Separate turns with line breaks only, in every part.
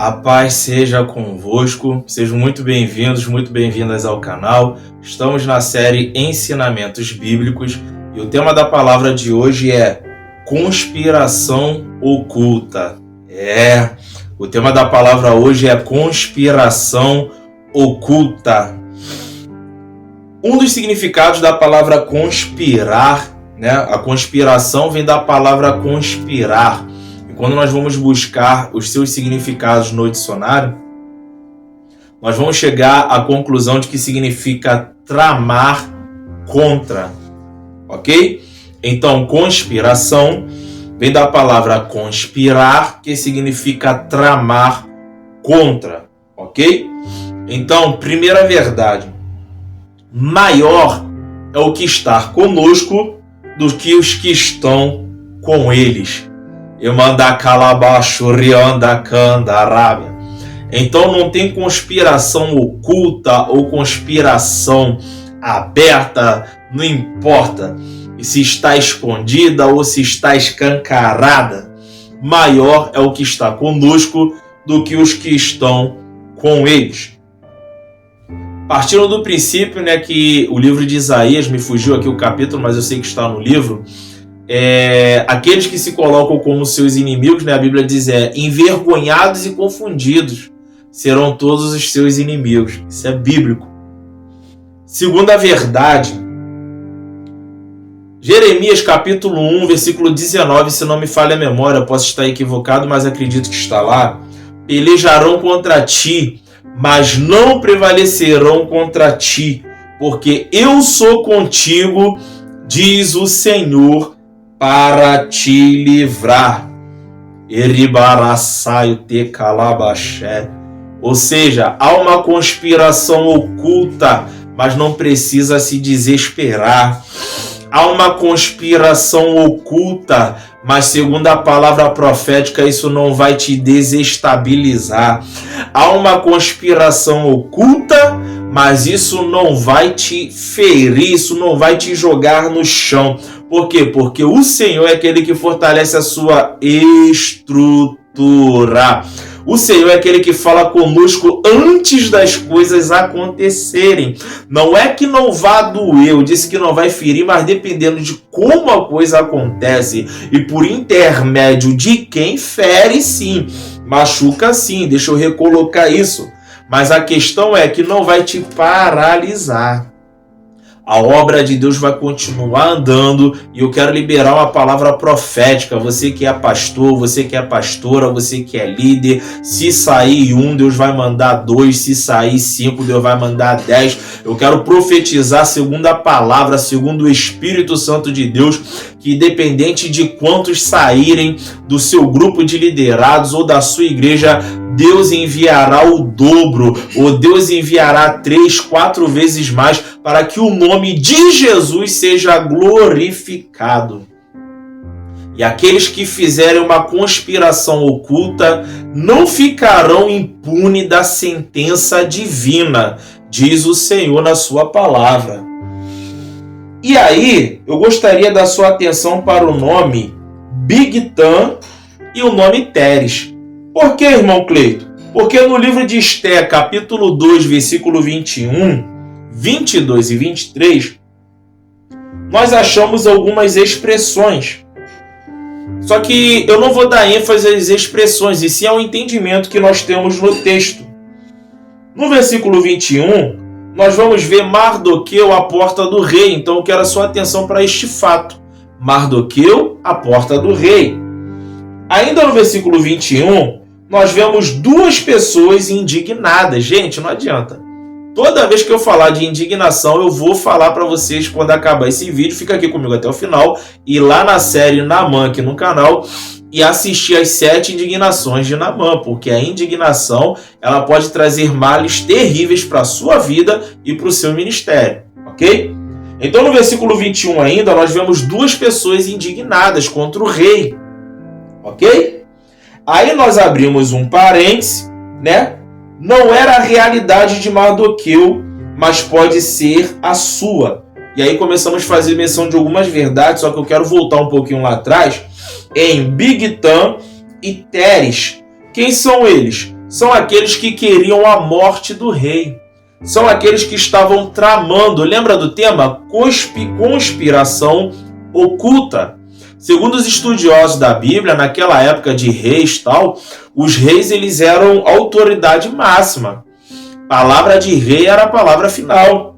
A paz seja convosco, sejam muito bem-vindos, muito bem-vindas ao canal. Estamos na série Ensinamentos Bíblicos e o tema da palavra de hoje é conspiração oculta. O tema da palavra hoje é conspiração oculta. Um dos significados da palavra conspirar, a conspiração vem da palavra conspirar. Quando nós vamos buscar os seus significados no dicionário, nós vamos chegar à conclusão de que significa tramar contra, ok? Então, conspiração vem da palavra conspirar, que significa tramar contra, ok? Então, primeira verdade, maior é o que está conosco do que os que estão com eles. Então não tem conspiração oculta ou conspiração aberta, não importa se está escondida ou se está escancarada. Maior é o que está conosco do que os que estão com eles. Partindo do princípio, que o livro de Isaías, me fugiu aqui o capítulo, mas eu sei que está no livro, aqueles que se colocam como seus inimigos, a Bíblia diz, envergonhados e confundidos serão todos os seus inimigos. Isso é bíblico. Segunda verdade, Jeremias capítulo 1, versículo 19, se não me falha a memória, posso estar equivocado, mas acredito que está lá. Pelejarão contra ti, mas não prevalecerão contra ti, porque eu sou contigo, diz o Senhor, para te livrar. Ou seja, há uma conspiração oculta, mas não precisa se desesperar. Há uma conspiração oculta, mas segundo a palavra profética, isso não vai te desestabilizar. Há uma conspiração oculta, mas isso não vai te ferir, isso não vai te jogar no chão. Por quê? Porque o Senhor é aquele que fortalece a sua estrutura. O Senhor é aquele que fala conosco antes das coisas acontecerem. Não é que não vá doer, eu disse que não vai ferir, mas dependendo de como a coisa acontece e por intermédio de quem fere, sim, machuca sim, deixa eu recolocar isso. Mas a questão é que não vai te paralisar. A obra de Deus vai continuar andando e eu quero liberar uma palavra profética. Você que é pastor, você que é pastora, você que é líder, se sair 1, Deus vai mandar 2, se sair 5, Deus vai mandar 10. Eu quero profetizar segundo a palavra, segundo o Espírito Santo de Deus, que independente de quantos saírem do seu grupo de liderados ou da sua igreja, Deus enviará o dobro, ou Deus enviará 3, 4 vezes mais, para que o nome de Jesus seja glorificado. E aqueles que fizerem uma conspiração oculta não ficarão impunes da sentença divina, diz o Senhor na sua palavra. E aí, eu gostaria da sua atenção para o nome Bigtan e o nome Teres. Por que, irmão Cleito? Porque no livro de Esté, capítulo 2, versículo 21, 22 e 23, nós achamos algumas expressões. Só que eu não vou dar ênfase às expressões, e sim ao entendimento que nós temos no texto. No versículo 21, nós vamos ver Mardoqueu à porta do rei. Então eu quero a sua atenção para este fato. Mardoqueu à porta do rei. Ainda no versículo 21, nós vemos duas pessoas indignadas. Gente, não adianta. Toda vez que eu falar de indignação, eu vou falar para vocês quando acabar esse vídeo. Fica aqui comigo até o final. E lá na série Naamã, aqui no canal, e assistir as 7 indignações de Naamã. Porque a indignação, ela pode trazer males terríveis para a sua vida e para o seu ministério. Ok? Então no versículo 21 ainda, nós vemos duas pessoas indignadas contra o rei. Ok? Aí nós abrimos um parêntese, Não era a realidade de Mardoqueu, mas pode ser a sua. E aí começamos a fazer menção de algumas verdades, só que eu quero voltar um pouquinho lá atrás, em Bigtan e Teres. Quem são eles? são aqueles que queriam a morte do rei. São aqueles que estavam tramando, lembra do tema? Conspiração oculta. Segundo os estudiosos da Bíblia, naquela época de reis e tal, os reis eles eram autoridade máxima. Palavra de rei era a palavra final.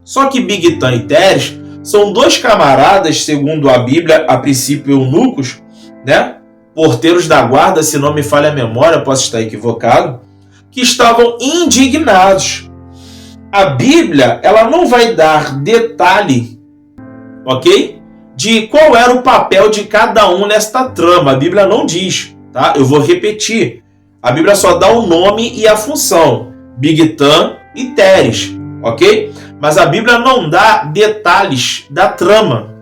Só que Bigtan e Teres são dois camaradas, segundo a Bíblia, a princípio eunucos, né? Porteiros da guarda, se não me falha a memória, posso estar equivocado, que estavam indignados. A Bíblia, ela não vai dar detalhe, ok? De qual era o papel de cada um nesta trama. A Bíblia não diz, tá? Eu vou repetir. A Bíblia só dá o nome e a função. Bigtan e Teres, ok? Mas a Bíblia não dá detalhes da trama.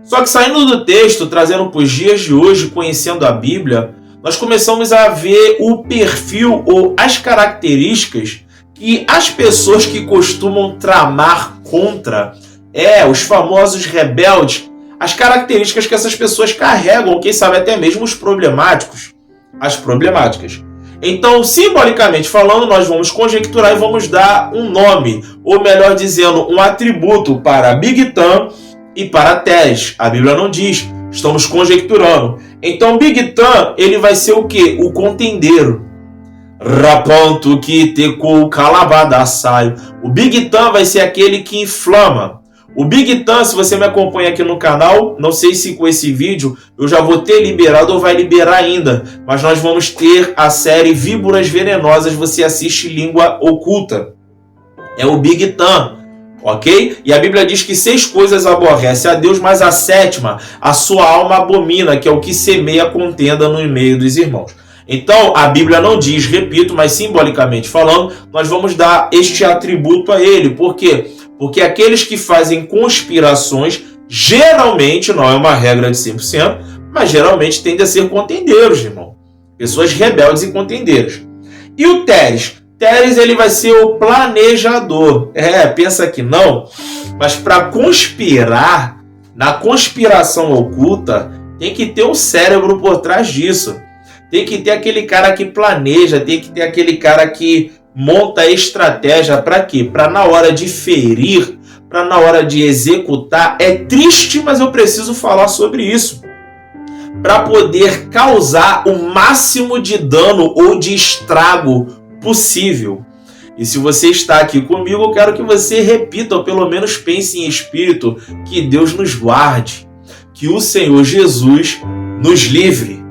Só que saindo do texto, trazendo para os dias de hoje, conhecendo a Bíblia, nós começamos a ver o perfil ou as características que as pessoas que costumam tramar contra, os famosos rebeldes, as características que essas pessoas carregam, quem sabe até mesmo os problemáticos, as problemáticas. Então, simbolicamente falando, nós vamos conjecturar e vamos dar um nome, ou melhor dizendo, um atributo para Bigtan e para Teres. A Bíblia não diz, estamos conjecturando. Então, Bigtan, ele vai ser o quê? O contendeiro. Raponto que tecou calabadaçaio. O Bigtan vai ser aquele que inflama. O Bigtan, se você me acompanha aqui no canal, não sei se com esse vídeo eu já vou ter liberado ou vai liberar ainda, mas nós vamos ter a série Víboras Venenosas, você assiste Língua Oculta. É o Bigtan, ok? E a Bíblia diz que 6 coisas aborrece a Deus, mas a 7ª, a sua alma abomina, que é o que semeia contenda no meio dos irmãos. Então, a Bíblia não diz, repito, mas simbolicamente falando, nós vamos dar este atributo a ele. Por quê? Porque aqueles que fazem conspirações, geralmente, não é uma regra de 100%, mas geralmente tendem a ser contendeiros, irmão. Pessoas rebeldes e contendeiros. E o Teres? Teres, ele vai ser o planejador. Pensa que não, mas para conspirar, na conspiração oculta, tem que ter um cérebro por trás disso. Tem que ter aquele cara que planeja, tem que ter aquele cara que monta a estratégia. Para quê? Para na hora de ferir, para na hora de executar. É triste, mas eu preciso falar sobre isso. Para poder causar o máximo de dano ou de estrago possível. E se você está aqui comigo, eu quero que você repita, ou pelo menos pense em espírito, que Deus nos guarde, que o Senhor Jesus nos livre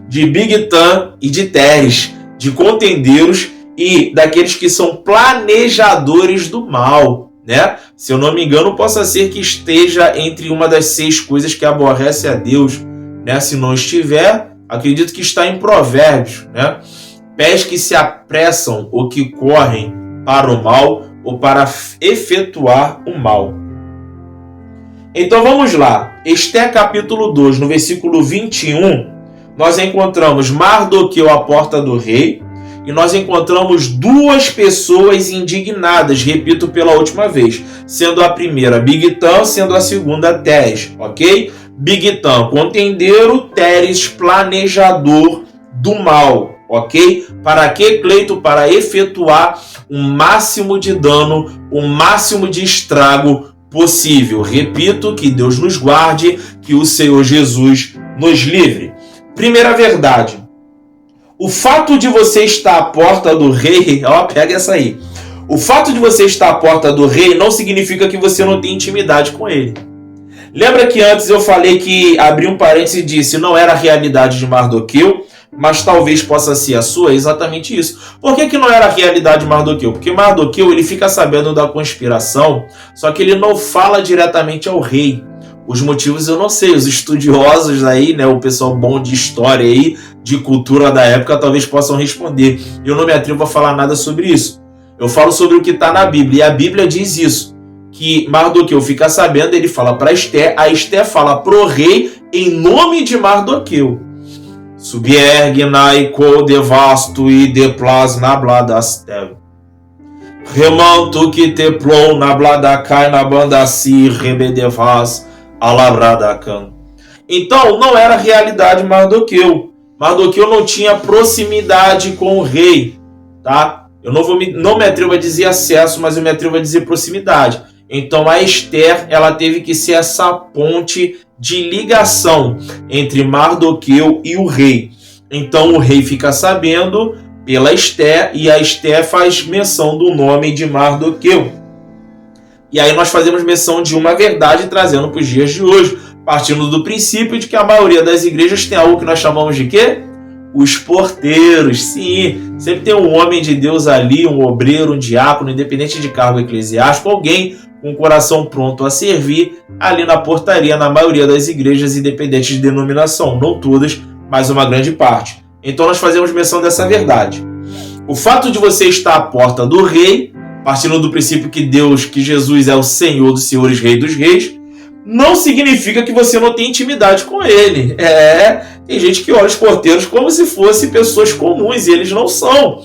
de Bigtan e de Teres, de contendeiros e daqueles que são planejadores do mal, né? Se eu não me engano, possa ser que esteja entre uma das 6 coisas que aborrece a Deus, né? Se não estiver, acredito que está em Provérbios, né? Pés que se apressam ou que correm para o mal ou para efetuar o mal. Então vamos lá. Esté capítulo 2, no versículo 21, nós encontramos Mardoqueu à porta do rei e nós encontramos 2 pessoas indignadas, repito pela última vez, sendo a primeira Bigtan, sendo a segunda Teres, ok? Bigtan, contendeiro, Teres, planejador do mal, ok? Para que, Cleito? Para efetuar o máximo de dano, o máximo de estrago possível. Repito, que Deus nos guarde, que o Senhor Jesus nos livre. Primeira verdade, o fato de você estar à porta do rei, pega essa aí. O fato de você estar à porta do rei não significa que você não tem intimidade com ele. Lembra que antes eu falei que, abri um parênteses e disse, não era a realidade de Mardoqueu, mas talvez possa ser a sua? É exatamente isso. Por que não era a realidade de Mardoqueu? Porque Mardoqueu, ele fica sabendo da conspiração, só que ele não fala diretamente ao rei. Os motivos eu não sei, os estudiosos aí, né, o pessoal bom de história aí, de cultura da época, talvez possam responder. Eu não me atrevo a falar nada sobre isso. Eu falo sobre o que está na Bíblia, e a Bíblia diz isso, que Mardoqueu fica sabendo, ele fala para Esté, a Esté fala pro rei em nome de Mardoqueu. Subiergnai co devasto e deplas na bladastev. Remanto que teplou na bladacai na bandasi rebedevas alabradacan. Então, não era a realidade Mardoqueu. Mardoqueu não tinha proximidade com o rei, tá? Eu não me atrevo a dizer acesso, mas eu me atrevo a dizer proximidade. Então a Ester, ela teve que ser essa ponte de ligação entre Mardoqueu e o rei. Então o rei fica sabendo pela Ester, e a Ester faz menção do nome de Mardoqueu. E aí nós fazemos menção de uma verdade trazendo para os dias de hoje, partindo do princípio de que a maioria das igrejas tem algo que nós chamamos de quê? Os porteiros. Sim, sempre tem um homem de Deus ali, um obreiro, um diácono, independente de cargo eclesiástico, alguém com o coração pronto a servir ali na portaria, na maioria das igrejas, independente de denominação. Não todas, mas uma grande parte. Então nós fazemos menção dessa verdade. O fato de você estar à porta do rei, partindo do princípio que Jesus é o Senhor dos senhores, Rei dos reis, não significa que você não tem intimidade com ele. Tem gente que olha os porteiros como se fossem pessoas comuns, e eles não são.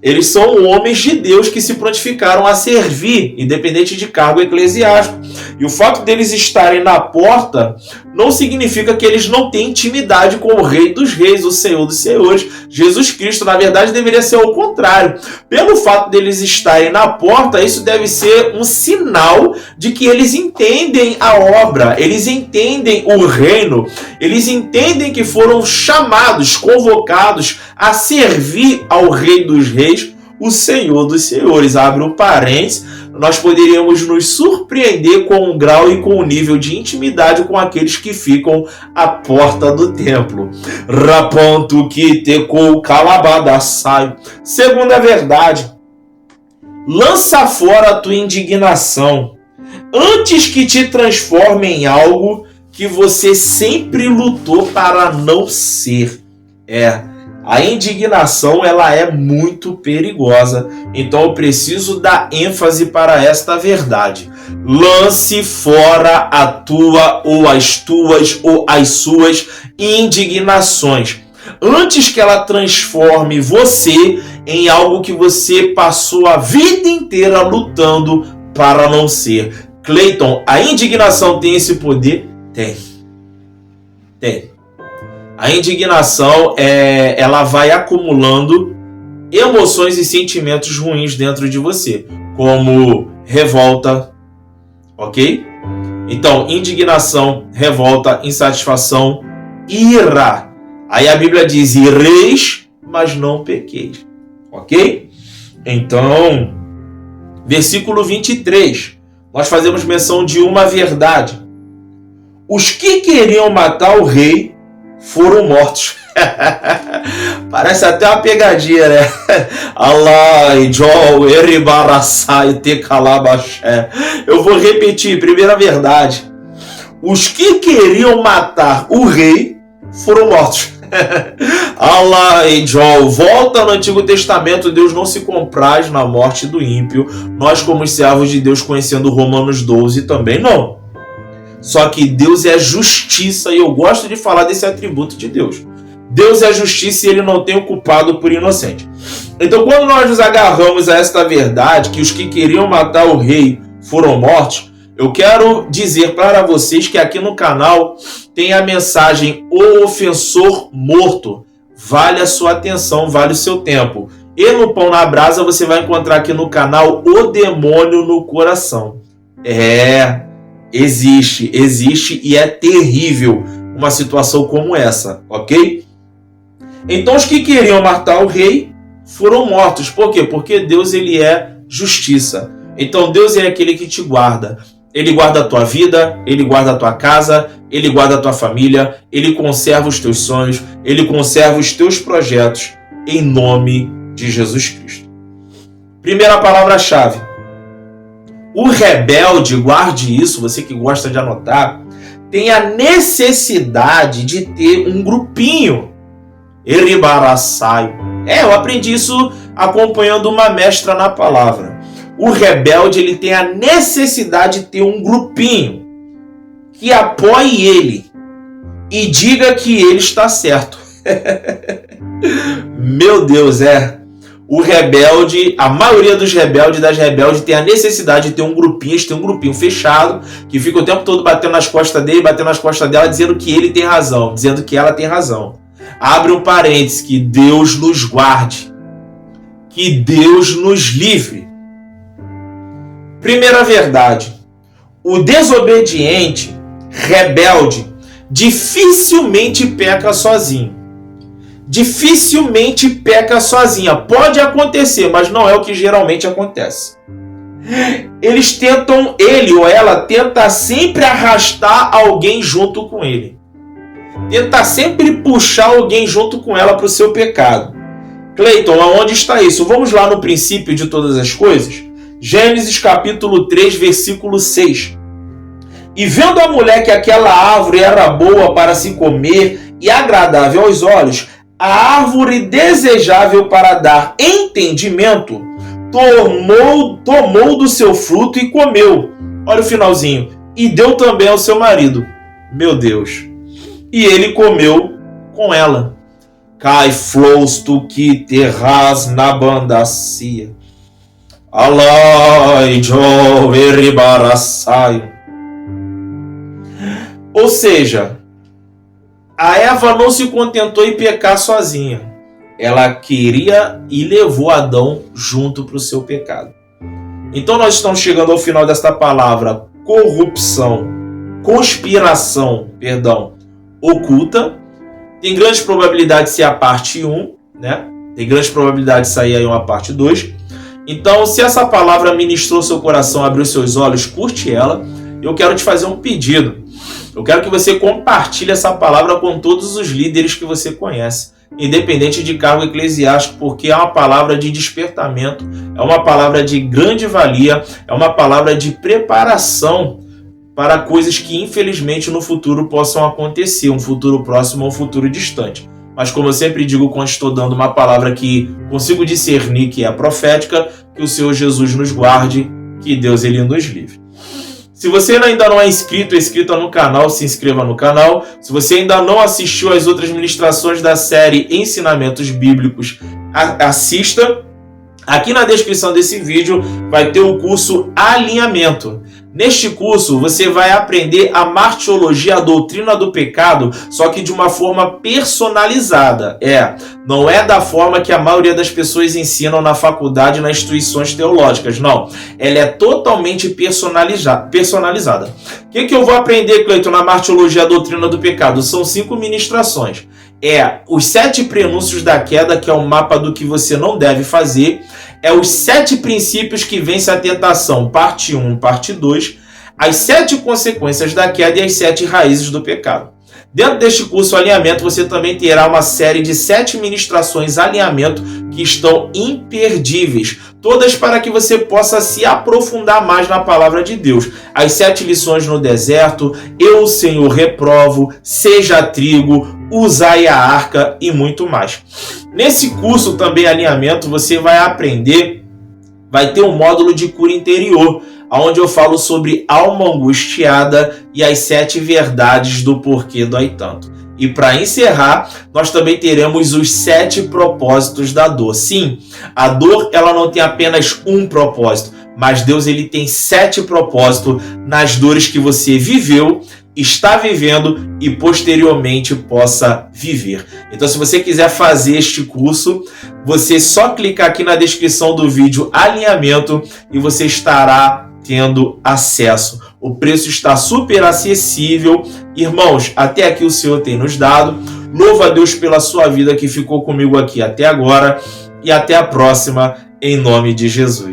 Eles são homens de Deus que se prontificaram a servir, independente de cargo eclesiástico. E o fato deles estarem na porta não significa que eles não têm intimidade com o Rei dos Reis, o Senhor dos Senhores, Jesus Cristo. Na verdade, deveria ser o contrário. Pelo fato deles estarem na porta, isso deve ser um sinal de que eles entendem a obra, eles entendem o reino, eles entendem que foram chamados, convocados a servir ao Rei dos Reis, o Senhor dos Senhores. Abre um parênteses, nós poderíamos nos surpreender com o grau e com o nível de intimidade com aqueles que ficam à porta do templo. Raponto que tecou calabadaçai. Segunda verdade, lança fora a tua indignação, antes que te transforme em algo que você sempre lutou para não ser. A indignação, ela é muito perigosa. Então eu preciso dar ênfase para esta verdade. Lance fora a tua ou as tuas ou as suas indignações, antes que ela transforme você em algo que você passou a vida inteira lutando para não ser. Cleiton, a indignação tem esse poder? Tem. A indignação, ela vai acumulando emoções e sentimentos ruins dentro de você, como revolta, ok? Então, indignação, revolta, insatisfação, ira. Aí a Bíblia diz, ireis, mas não pequeis, ok? Então, versículo 23, nós fazemos menção de uma verdade. Os que queriam matar o rei foram mortos. Parece até uma pegadinha, né? Eu vou repetir, primeira verdade. Os que queriam matar o rei foram mortos. Volta no Antigo Testamento, Deus não se compraz na morte do ímpio. Nós, como servos de Deus, conhecendo Romanos 12, também não. Só que Deus é justiça, e eu gosto de falar desse atributo de Deus. Deus é justiça e ele não tem o culpado por inocente. Então, quando nós nos agarramos a esta verdade, que os que queriam matar o rei foram mortos, eu quero dizer para vocês que aqui no canal tem a mensagem O Ofensor Morto. Vale a sua atenção, vale o seu tempo. E no Pão na Brasa você vai encontrar aqui no canal O Demônio no Coração. Existe e é terrível uma situação como essa, ok? Então os que queriam matar o rei foram mortos. Por quê? Porque Deus, ele é justiça. Então Deus é aquele que te guarda. Ele guarda a tua vida, ele guarda a tua casa, ele guarda a tua família, ele conserva os teus sonhos, ele conserva os teus projetos, em nome de Jesus Cristo. Primeira palavra-chave. O rebelde, guarde isso, você que gosta de anotar, tem a necessidade de ter um grupinho. Eu aprendi isso acompanhando uma mestra na palavra. O rebelde, ele tem a necessidade de ter um grupinho que apoie ele e diga que ele está certo. Meu Deus, o rebelde, a maioria dos rebeldes e das rebeldes tem a necessidade de ter um grupinho fechado, que fica o tempo todo batendo nas costas dele, batendo nas costas dela, dizendo que ele tem razão, dizendo que ela tem razão. Abre um parênteses, que Deus nos guarde. Que Deus nos livre. Primeira verdade. O desobediente, rebelde, dificilmente peca sozinho. Dificilmente peca sozinha. Pode acontecer, mas não é o que geralmente acontece. Ele ou ela tenta sempre arrastar alguém junto com ele. Tenta sempre puxar alguém junto com ela para o seu pecado. Cleiton, aonde está isso? Vamos lá no princípio de todas as coisas. Gênesis capítulo 3, versículo 6. E vendo a mulher que aquela árvore era boa para se comer e agradável aos olhos, a árvore desejável para dar entendimento, tomou do seu fruto e comeu. Olha o finalzinho. E deu também ao seu marido. Meu Deus. E ele comeu com ela. Cai flous tu que terras na bandacia. Alai jo eribaraçaio. Ou seja, a Eva não se contentou em pecar sozinha. Ela queria e levou Adão junto para o seu pecado. Então nós estamos chegando ao final desta palavra conspiração, oculta. Tem grande probabilidade de ser a parte 1, né? Tem grande probabilidade de sair aí uma parte 2. Então, se essa palavra ministrou seu coração, abriu seus olhos, curte ela. Eu quero te fazer um pedido. Eu quero que você compartilhe essa palavra com todos os líderes que você conhece, independente de cargo eclesiástico, porque é uma palavra de despertamento, é uma palavra de grande valia, é uma palavra de preparação para coisas que infelizmente no futuro possam acontecer, um futuro próximo ou um futuro distante. Mas como eu sempre digo quando estou dando uma palavra que consigo discernir que é profética, que o Senhor Jesus nos guarde, que Deus ele nos livre. Se você ainda não é inscrito ou inscrita no canal, se inscreva no canal. Se você ainda não assistiu às outras ministrações da série Ensinamentos Bíblicos, assista. Aqui na descrição desse vídeo vai ter o curso Alinhamento. Neste curso você vai aprender a martiologia, a doutrina do pecado, só que de uma forma personalizada. Não é da forma que a maioria das pessoas ensinam na faculdade, nas instituições teológicas, não. Ela é totalmente personalizada. O que eu vou aprender, Cleiton, na martiologia, a doutrina do pecado? São 5 ministrações. Os 7 prenúncios da queda, que é o mapa do que você não deve fazer. Os 7 princípios que vencem a tentação, parte 1, parte 2. As 7 consequências da queda e as 7 raízes do pecado. Dentro deste curso Alinhamento, você também terá uma série de 7 ministrações Alinhamento que estão imperdíveis. Todas para que você possa se aprofundar mais na palavra de Deus. As 7 lições no deserto, eu, o Senhor, reprovo, seja trigo, usai a arca e muito mais. Nesse curso também Alinhamento, você vai aprender, vai ter um módulo de cura interior, onde eu falo sobre alma angustiada e as 7 verdades do porquê dói tanto. E para encerrar, nós também teremos os 7 propósitos da dor. Sim, a dor ela não tem apenas um propósito, mas Deus ele tem 7 propósitos nas dores que você viveu, está vivendo e posteriormente possa viver. Então, se você quiser fazer este curso, você só clicar aqui na descrição do vídeo Alinhamento e você estará tendo acesso. O preço está super acessível. Irmãos, até aqui o Senhor tem nos dado. Louva a Deus pela sua vida que ficou comigo aqui até agora. E até a próxima, em nome de Jesus.